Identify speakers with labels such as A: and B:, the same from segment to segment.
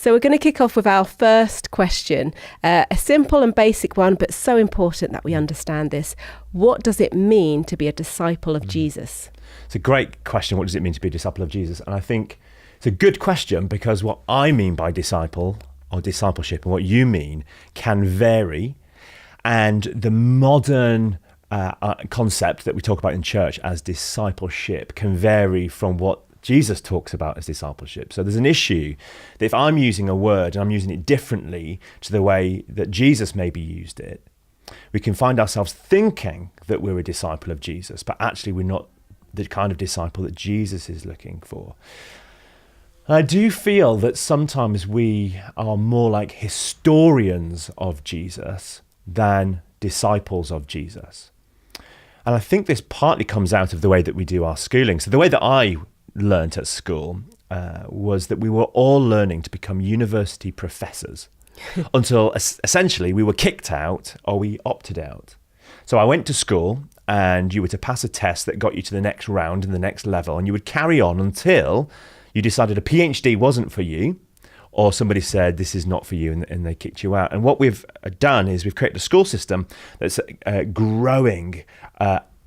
A: So we're going to kick off with our first question, a simple and basic one, but so important that we understand this. What does it mean to be a disciple of Jesus?
B: It's a great question. What does it mean to be a disciple of Jesus? And I think it's a good question because what I mean by disciple or discipleship and what you mean can vary. And the modern concept that we talk about in church as discipleship can vary from what Jesus talks about as discipleship. So there's an issue that if I'm using a word and I'm using it differently to the way that Jesus maybe used it, we can find ourselves thinking that we're a disciple of Jesus, but actually we're not the kind of disciple that Jesus is looking for. I do feel that sometimes we are more like historians of Jesus than disciples of Jesus. And I think this partly comes out of the way that we do our schooling. So the way that I learnt at school was that we were all learning to become university professors until essentially we were kicked out or we opted out. So I went to school and you were to pass a test that got you to the next round and the next level, and you would carry on until you decided a PhD wasn't for you, or somebody said this is not for you and they kicked you out. And what we've done is we've created a school system that's growing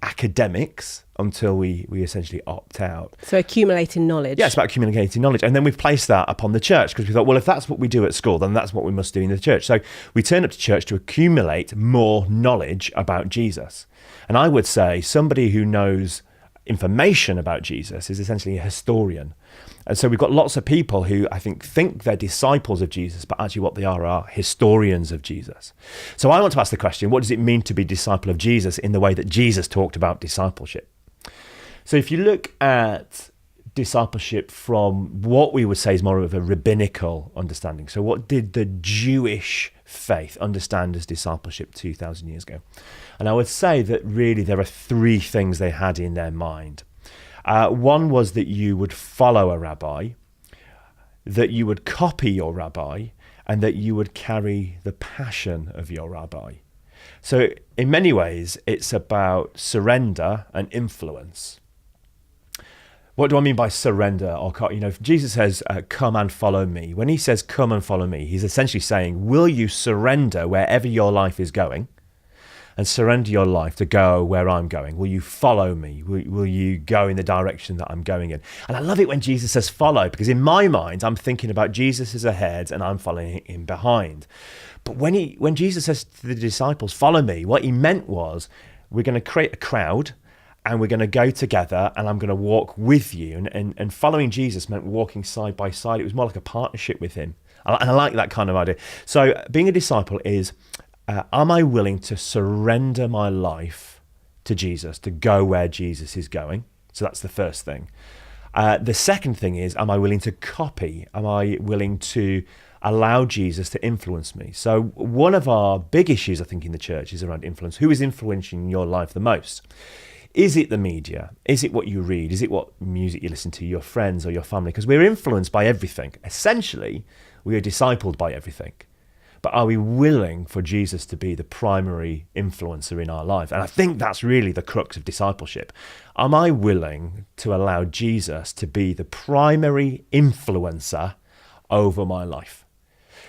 B: academics until we essentially opt out.
A: So accumulating knowledge.
B: Yeah, it's about accumulating knowledge. And then we've placed that upon the church because we thought, well, if that's what we do at school, then that's what we must do in the church. So we turn up to church to accumulate more knowledge about Jesus. And I would say somebody who knows information about Jesus is essentially a historian. And so we've got lots of people who I think they're disciples of Jesus, but actually what they are historians of Jesus. So I want to ask the question, what does it mean to be a disciple of Jesus in the way that Jesus talked about discipleship? So if you look at discipleship from what we would say is more of a rabbinical understanding, so what did the Jewish faith understand as discipleship 2,000 years ago? And I would say that really there are three things they had in their mind. One was that you would follow a rabbi, that you would copy your rabbi, and that you would carry the passion of your rabbi. So in many ways, it's about surrender and influence. What do I mean by surrender? Or, if Jesus says, come and follow me, when he says, come and follow me, he's essentially saying, will you surrender wherever your life is going and surrender your life to go where I'm going? Will you follow me? Will you go in the direction that I'm going in? And I love it when Jesus says follow, because in my mind, I'm thinking about Jesus as ahead and I'm following him behind. But when Jesus says to the disciples, follow me, what he meant was, we're going to create a crowd and we're going to go together and I'm going to walk with you. And following Jesus meant walking side by side. It was more like a partnership with him. And I like that kind of idea. So being a disciple is, am I willing to surrender my life to Jesus, to go where Jesus is going? So that's the first thing. The second thing is, am I willing to copy? Am I willing to allow Jesus to influence me? So one of our big issues, I think, in the church is around influence. Who is influencing your life the most? Is it the media? Is it what you read? Is it what music you listen to, your friends or your family? Because we're influenced by everything. Essentially, we are discipled by everything. But are we willing for Jesus to be the primary influencer in our life? And I think that's really the crux of discipleship. Am I willing to allow Jesus to be the primary influencer over my life?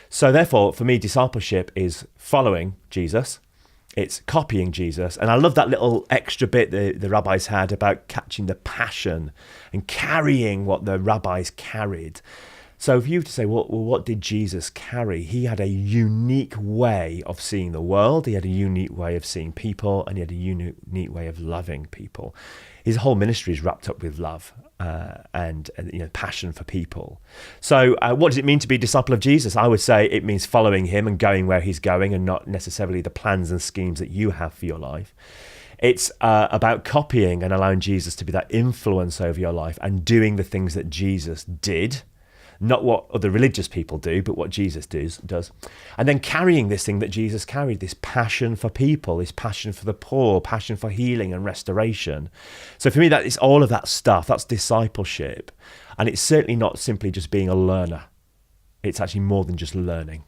B: So therefore, for me, discipleship is following Jesus. It's copying Jesus. And I love that little extra bit the rabbis had about catching the passion and carrying what the rabbis carried. So if you were to say, well, what did Jesus carry? He had a unique way of seeing the world. He had a unique way of seeing people, and he had a unique way of loving people. His whole ministry is wrapped up with love and passion for people. So what does it mean to be a disciple of Jesus? I would say it means following him and going where he's going, and not necessarily the plans and schemes that you have for your life. It's about copying and allowing Jesus to be that influence over your life and doing the things that Jesus did. Not what other religious people do, but what Jesus does. And then carrying this thing that Jesus carried, this passion for people, this passion for the poor, passion for healing and restoration. So for me, that is all of that stuff. That's discipleship. And it's certainly not simply just being a learner. It's actually more than just learning.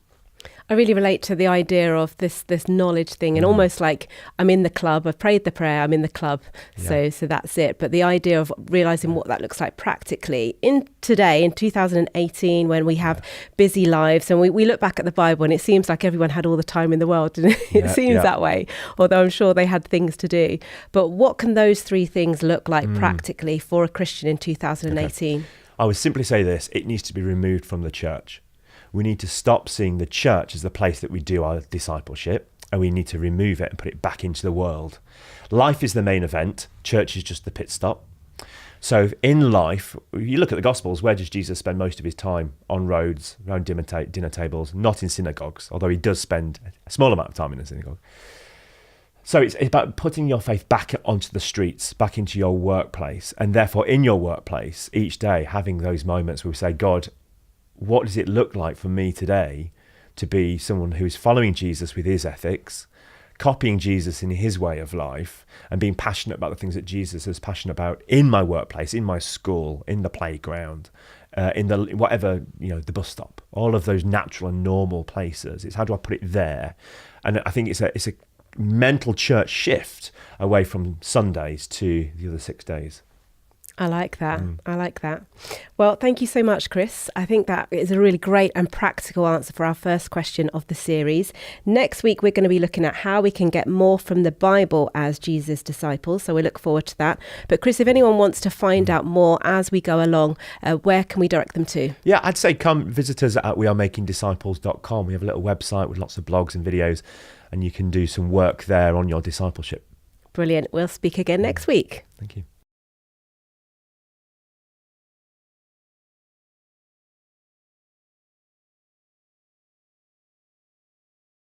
A: I really relate to the idea of this knowledge thing, and almost like I'm in the club, I've prayed the prayer, I'm in the club, so that's it. But the idea of realising what that looks like practically in 2018, when we have busy lives, and we look back at the Bible and it seems like everyone had all the time in the world, didn't it? It seems that way, although I'm sure they had things to do. But what can those three things look like practically for a Christian in 2018?
B: Okay. I would simply say this: it needs to be removed from the church. We need to stop seeing the church as the place that we do our discipleship, and we need to remove it and put it back into the world. Life is the main event. Church is just the pit stop. So in life, you look at the Gospels, where does Jesus spend most of his time? On roads, around dinner tables, not in synagogues, although he does spend a small amount of time in a synagogue. So it's about putting your faith back onto the streets, back into your workplace, and therefore in your workplace each day having those moments where we say, God, what does it look like for me today to be someone who is following Jesus with his ethics, copying Jesus in his way of life, and being passionate about the things that Jesus is passionate about in my workplace, in my school, in the playground, in the whatever, the bus stop, all of those natural and normal places. It's how do I put it there? And I think it's a mental church shift away from Sundays to the other 6 days.
A: I like that. I like that. Well, thank you so much, Chris. I think that is a really great and practical answer for our first question of the series. Next week, we're going to be looking at how we can get more from the Bible as Jesus' disciples. So we look forward to that. But Chris, if anyone wants to find out more as we go along, where can we direct them to?
B: Yeah, I'd say come visit us at wearemakingdisciples.com. We have a little website with lots of blogs and videos, and you can do some work there on your discipleship.
A: Brilliant. We'll speak again next week.
B: Thank you.